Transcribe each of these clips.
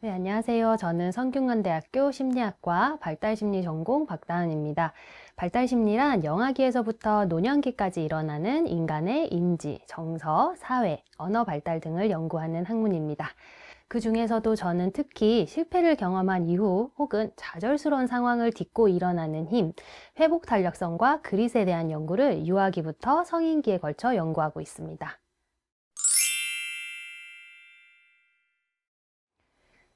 네, 안녕하세요. 저는 성균관대학교 심리학과 발달심리 전공 박다은입니다. 발달심리란 영아기에서부터 노년기까지 일어나는 인간의 인지, 정서, 사회, 언어 발달 등을 연구하는 학문입니다. 그 중에서도 저는 특히 실패를 경험한 이후 혹은 좌절스러운 상황을 딛고 일어나는 힘, 회복 탄력성과 그릿에 대한 연구를 유아기부터 성인기에 걸쳐 연구하고 있습니다.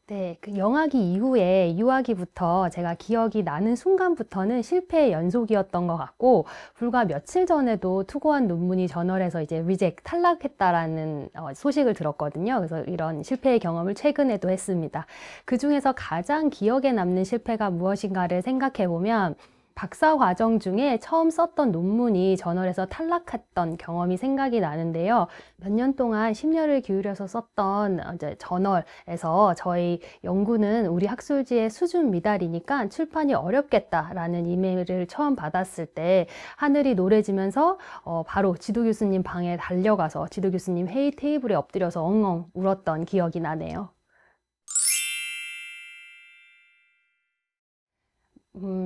네, 그 영아기 이후에 유아기부터 제가 기억이 나는 순간부터는 실패의 연속이었던 것 같고, 불과 며칠 전에도 투고한 논문이 저널에서 이제 리젝 탈락했다라는 소식을 들었거든요. 그래서 이런 실패의 경험을 최근에도 했습니다. 그 중에서 가장 기억에 남는 실패가 무엇인가를 생각해 보면 박사 과정 중에 처음 썼던 논문이 저널에서 탈락했던 경험이 생각이 나는데요. 몇 년 동안 심려를 기울여서 썼던 이제 저널에서 저희 연구는 우리 학술지의 수준 미달이니까 출판이 어렵겠다라는 이메일을 처음 받았을 때 하늘이 노래지면서 바로 지도 교수님 방에 달려가서 지도 교수님 회의 테이블에 엎드려서 엉엉 울었던 기억이 나네요.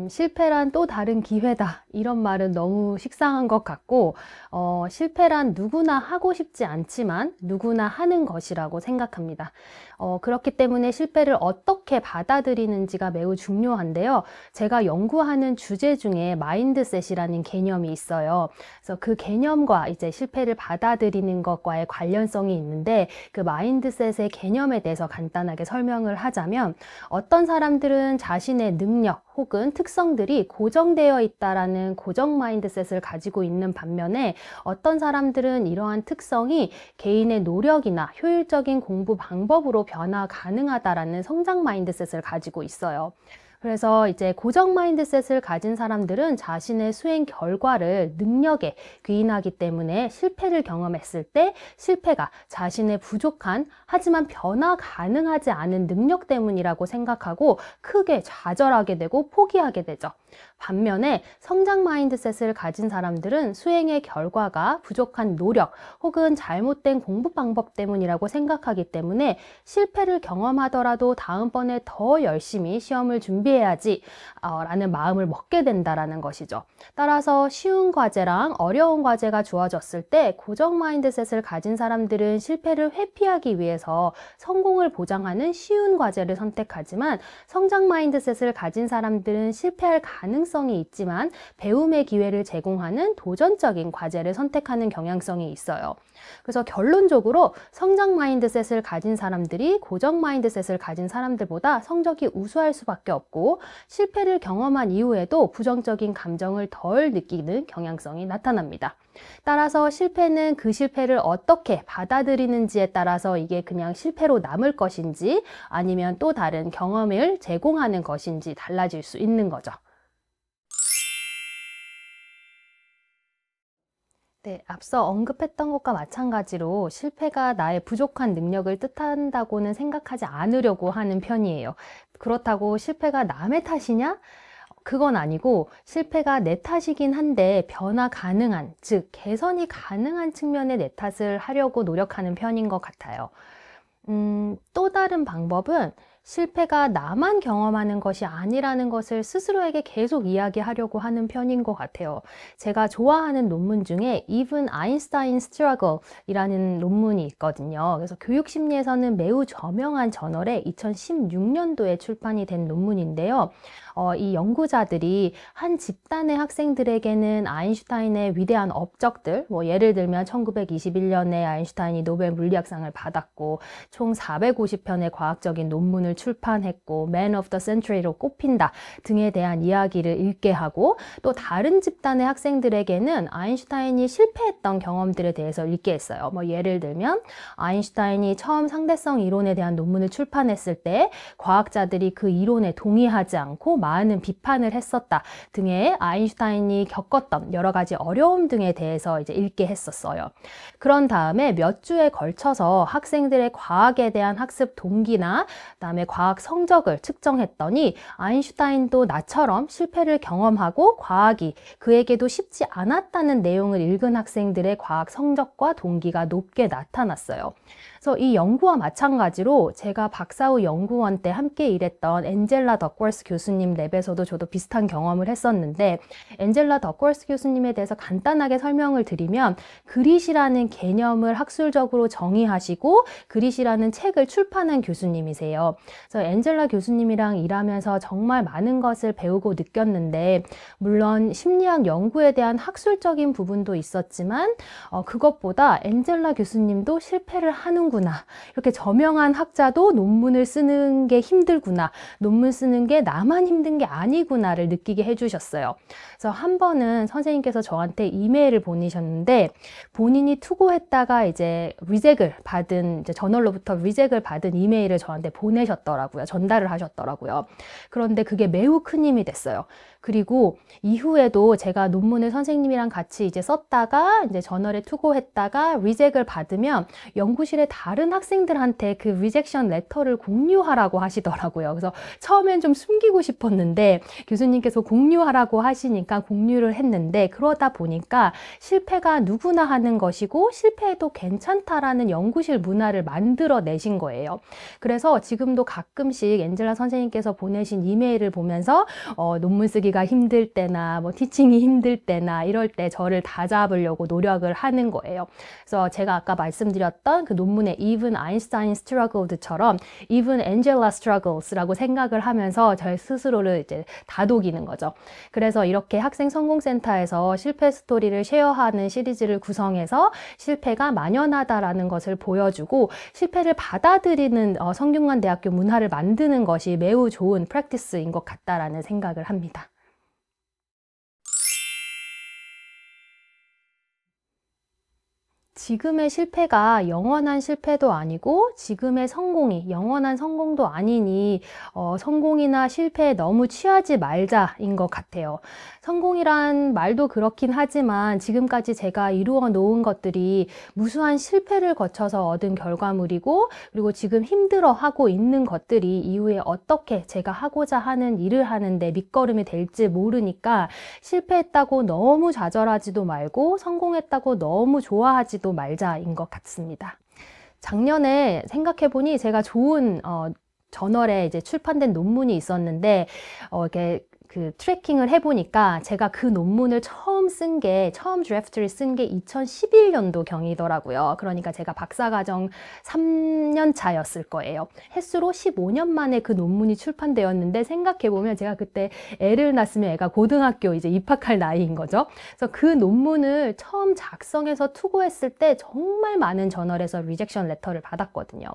실패란 또 다른 기회다. 이런 말은 너무 식상한 것 같고, 실패란 누구나 하고 싶지 않지만 누구나 하는 것이라고 생각합니다. 그렇기 때문에 실패를 어떻게 받아들이는지가 매우 중요한데요. 제가 연구하는 주제 중에 마인드셋이라는 개념이 있어요. 그래서 그 개념과 이제 실패를 받아들이는 것과의 관련성이 있는데, 그 마인드셋의 개념에 대해서 간단하게 설명을 하자면, 어떤 사람들은 자신의 능력 혹은 특성들이 고정되어 있다라는 고정 마인드셋을 가지고 있는 반면에, 어떤 사람들은 이러한 특성이 개인의 노력이나 효율적인 공부 방법으로 변화 가능하다라는 성장 마인드셋을 가지고 있어요. 그래서 이제 고정 마인드셋을 가진 사람들은 자신의 수행 결과를 능력에 귀인하기 때문에 실패를 경험했을 때 실패가 자신의 부족한 하지만 변화 가능하지 않은 능력 때문이라고 생각하고 크게 좌절하게 되고 포기하게 되죠. 반면에 성장 마인드셋을 가진 사람들은 수행의 결과가 부족한 노력 혹은 잘못된 공부 방법 때문이라고 생각하기 때문에 실패를 경험하더라도 다음번에 더 열심히 시험을 준비해야지 라는 마음을 먹게 된다라는 것이죠. 따라서 쉬운 과제랑 어려운 과제가 주어졌을 때 고정 마인드셋을 가진 사람들은 실패를 회피하기 위해서 성공을 보장하는 쉬운 과제를 선택하지만, 성장 마인드셋을 가진 사람들은 실패할 가능성이 있지만 배움의 기회를 제공하는 도전적인 과제를 선택하는 경향성이 있어요. 그래서 결론적으로 성장 마인드셋을 가진 사람들이 고정 마인드셋을 가진 사람들보다 성적이 우수할 수밖에 없고, 실패를 경험한 이후에도 부정적인 감정을 덜 느끼는 경향성이 나타납니다. 따라서 실패는 그 실패를 어떻게 받아들이는지에 따라서 이게 그냥 실패로 남을 것인지 아니면 또 다른 경험을 제공하는 것인지 달라질 수 있는 거죠. 네, 앞서 언급했던 것과 마찬가지로 실패가 나의 부족한 능력을 뜻한다고는 생각하지 않으려고 하는 편이에요. 그렇다고 실패가 남의 탓이냐? 그건 아니고, 실패가 내 탓이긴 한데 변화 가능한, 즉 개선이 가능한 측면의 내 탓을 하려고 노력하는 편인 것 같아요. 또 다른 방법은 실패가 나만 경험하는 것이 아니라는 것을 스스로에게 계속 이야기하려고 하는 편인 것 같아요. 제가 좋아하는 논문 중에 Even Einstein Struggle 이라는 논문이 있거든요. 그래서 교육심리에서는 매우 저명한 저널에 2016년도에 출판이 된 논문인데요. 이 연구자들이 한 집단의 학생들에게는 아인슈타인의 위대한 업적들, 뭐 예를 들면 1921년에 아인슈타인이 노벨 물리학상을 받았고 총 450편의 과학적인 논문을 출판했고 Man of the Century로 꼽힌다 등에 대한 이야기를 읽게 하고, 또 다른 집단의 학생들에게는 아인슈타인이 실패했던 경험들에 대해서 읽게 했어요. 뭐 예를 들면 아인슈타인이 처음 상대성 이론에 대한 논문을 출판했을 때 과학자들이 그 이론에 동의하지 않고 많은 비판을 했었다 등의 아인슈타인이 겪었던 여러 가지 어려움 등에 대해서 이제 읽게 했었어요. 그런 다음에 몇 주에 걸쳐서 학생들의 과학에 대한 학습 동기나 그다음에 그분의 과학 성적을 측정했더니 아인슈타인도 나처럼 실패를 경험하고 과학이 그에게도 쉽지 않았다는 내용을 읽은 학생들의 과학 성적과 동기가 높게 나타났어요. 그래서 이 연구와 마찬가지로 제가 박사 후 연구원 때 함께 일했던 엔젤라 덕월스 교수님 랩에서도 저도 비슷한 경험을 했었는데, 엔젤라 덕월스 교수님에 대해서 간단하게 설명을 드리면 그릿이라는 개념을 학술적으로 정의하시고 그릿이라는 책을 출판한 교수님이세요. 그래서 엔젤라 교수님이랑 일하면서 정말 많은 것을 배우고 느꼈는데, 물론 심리학 연구에 대한 학술적인 부분도 있었지만 그것보다 엔젤라 교수님도 실패를 하는구나, 이렇게 저명한 학자도 논문을 쓰는 게 힘들구나, 논문 쓰는 게 나만 힘든 게 아니구나를 느끼게 해주셨어요. 그래서 한 번은 선생님께서 저한테 이메일을 보내셨는데, 본인이 투고했다가 이제 리젝을 받은, 이제 저널로부터 리젝을 받은 이메일을 저한테 보내셨더라고요. 전달을 하셨더라고요. 그런데 그게 매우 큰 힘이 됐어요. 그리고 이후에도 제가 논문을 선생님이랑 같이 이제 썼다가 이제 저널에 투고했다가 리젝을 받으면 연구실의 다른 학생들한테 그 리젝션 레터를 공유하라고 하시더라고요. 그래서 처음엔 좀 숨기고 싶었는데 교수님께서 공유하라고 하시니까 공유를 했는데, 그러다 보니까 실패가 누구나 하는 것이고 실패해도 괜찮다라는 연구실 문화를 만들어내신 거예요. 그래서 지금도 가끔씩 엔젤라 선생님께서 보내신 이메일을 보면서 논문 쓰기가 힘들 때나 뭐 티칭이 힘들 때나 이럴 때 저를 다잡으려고 노력을 하는 거예요. 그래서 제가 아까 말씀드렸던 그 논문의 Even Einstein Struggled,처럼 Even Angela Struggles라고 생각을 하면서 저의 스스로를 이제 다독이는 거죠. 그래서 이렇게 학생 성공센터에서 실패 스토리를 쉐어하는 시리즈를 구성해서 실패가 만연하다라는 것을 보여주고 실패를 받아들이는 성균관대학교 문화를 만드는 것이 매우 좋은 프랙티스인 것 같다라는 생각을 합니다. 지금의 실패가 영원한 실패도 아니고 지금의 성공이 영원한 성공도 아니니 성공이나 실패에 너무 취하지 말자인 것 같아요. 성공이란 말도 그렇긴 하지만 지금까지 제가 이루어 놓은 것들이 무수한 실패를 거쳐서 얻은 결과물이고, 그리고 지금 힘들어하고 있는 것들이 이후에 어떻게 제가 하고자 하는 일을 하는데 밑거름이 될지 모르니까 실패했다고 너무 좌절하지도 말고 성공했다고 너무 좋아하지도 말자인 것 같습니다. 작년에 생각해보니 제가 좋은 저널에 이제 출판된 논문이 있었는데 이렇게 그 트래킹을 해보니까 제가 그 논문을 처음 드래프트를 쓴 게 2011년도 경이더라고요. 그러니까 제가 박사과정 3년 차였을 거예요. 햇수로 15년 만에 그 논문이 출판되었는데, 생각해보면 제가 그때 애를 낳았으면 애가 고등학교 이제 입학할 나이인 거죠. 그래서 그 논문을 처음 작성해서 투고했을 때 정말 많은 저널에서 리젝션 레터를 받았거든요.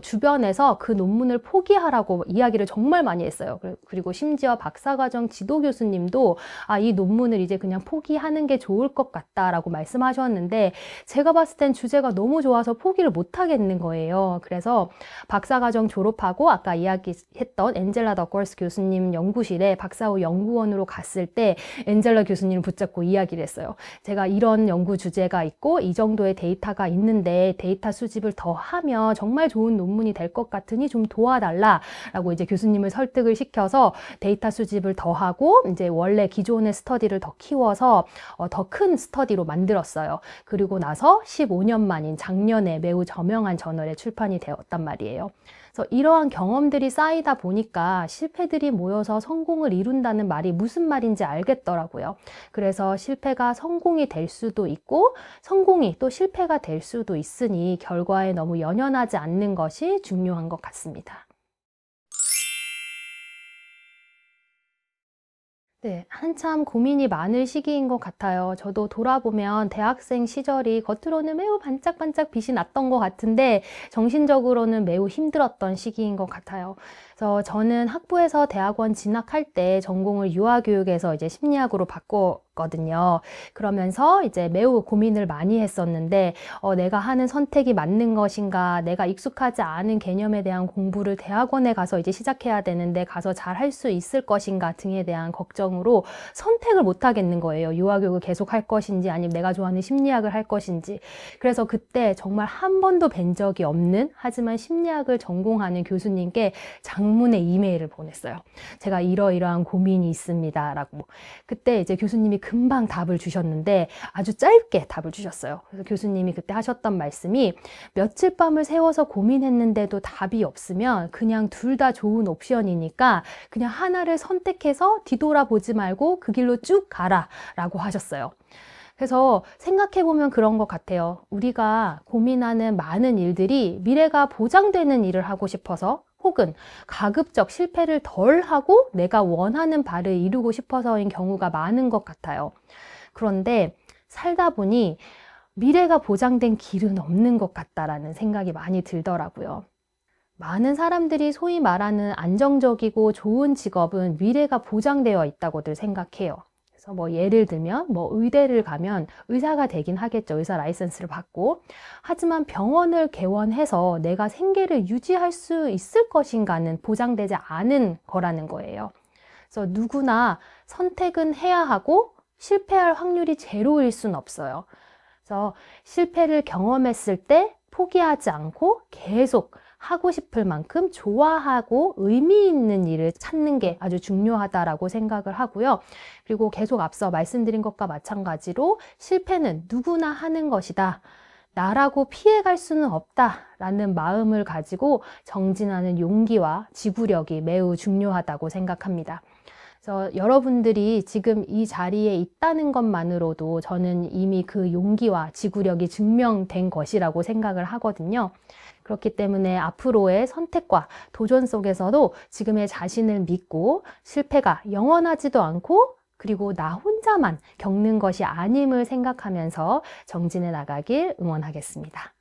주변에서 그 논문을 포기하라고 이야기를 정말 많이 했어요. 그리고 심지어 박사과정 지도 교수님도 이 논문을 이제 그냥 포기하는 게 좋을 것 같다라고 말씀하셨는데, 제가 봤을 땐 주제가 너무 좋아서 포기를 못 하겠는 거예요. 그래서 박사과정 졸업하고 아까 이야기했던 엔젤라 덕월스 교수님 연구실에 박사 후 연구원으로 갔을 때 엔젤라 교수님을 붙잡고 이야기를 했어요. 제가 이런 연구 주제가 있고 이 정도의 데이터가 있는데 데이터 수집을 더 하면 정말 좋은 논문이 될 것 같으니 좀 도와달라라고 이제 교수님을 설득을 시켜서 데이터 수집을 더 하고 이제 원래 기존의 스터디를 더 키워서 더 큰 스터디로 만들었어요. 그리고 나서 15년 만인 작년에 매우 저명한 저널에 출판이 되었단 말이에요. 그래서 이러한 경험들이 쌓이다 보니까 실패들이 모여서 성공을 이룬다는 말이 무슨 말인지 알겠더라고요. 그래서 실패가 성공이 될 수도 있고 성공이 또 실패가 될 수도 있으니 결과에 너무 연연하지 않는 것이 중요한 것 같습니다. 네, 한참 고민이 많을 시기인 것 같아요. 저도 돌아보면 대학생 시절이 겉으로는 매우 반짝반짝 빛이 났던 것 같은데 정신적으로는 매우 힘들었던 시기인 것 같아요. 그래서 저는 학부에서 대학원 진학할 때 전공을 유아교육에서 이제 심리학으로 거든요. 그러면서 이제 매우 고민을 많이 했었는데 내가 하는 선택이 맞는 것인가, 내가 익숙하지 않은 개념에 대한 공부를 대학원에 가서 이제 시작해야 되는데 가서 잘 할 수 있을 것인가 등에 대한 걱정으로 선택을 못 하겠는 거예요. 유아교육을 계속 할 것인지 아니면 내가 좋아하는 심리학을 할 것인지. 그래서 그때 정말 한 번도 뵌 적이 없는, 하지만 심리학을 전공하는 교수님께 장문의 이메일을 보냈어요. 제가 이러이러한 고민이 있습니다 라고. 그때 이제 교수님이 금방 답을 주셨는데 아주 짧게 답을 주셨어요. 그래서 교수님이 그때 하셨던 말씀이, 며칠 밤을 새워서 고민했는데도 답이 없으면 그냥 둘 다 좋은 옵션이니까 그냥 하나를 선택해서 뒤돌아보지 말고 그 길로 쭉 가라 라고 하셨어요. 그래서 생각해보면 그런 것 같아요. 우리가 고민하는 많은 일들이 미래가 보장되는 일을 하고 싶어서, 혹은 가급적 실패를 덜 하고 내가 원하는 바를 이루고 싶어서인 경우가 많은 것 같아요. 그런데 살다 보니 미래가 보장된 길은 없는 것 같다라는 생각이 많이 들더라고요. 많은 사람들이 소위 말하는 안정적이고 좋은 직업은 미래가 보장되어 있다고들 생각해요. 그래서 뭐 예를 들면 뭐 의대를 가면 의사가 되긴 하겠죠. 의사 라이선스를 받고. 하지만 병원을 개원해서 내가 생계를 유지할 수 있을 것인가는 보장되지 않은 거라는 거예요. 그래서 누구나 선택은 해야 하고 실패할 확률이 제로일 순 없어요. 그래서 실패를 경험했을 때 포기하지 않고 계속 하고 싶을 만큼 좋아하고 의미 있는 일을 찾는 게 아주 중요하다라고 생각을 하고요. 그리고 계속 앞서 말씀드린 것과 마찬가지로 실패는 누구나 하는 것이다. 나라고 피해갈 수는 없다라는 마음을 가지고 정진하는 용기와 지구력이 매우 중요하다고 생각합니다. 그래서 여러분들이 지금 이 자리에 있다는 것만으로도 저는 이미 그 용기와 지구력이 증명된 것이라고 생각을 하거든요. 그렇기 때문에 앞으로의 선택과 도전 속에서도 지금의 자신을 믿고 실패가 영원하지도 않고, 그리고 나 혼자만 겪는 것이 아님을 생각하면서 정진해 나가길 응원하겠습니다.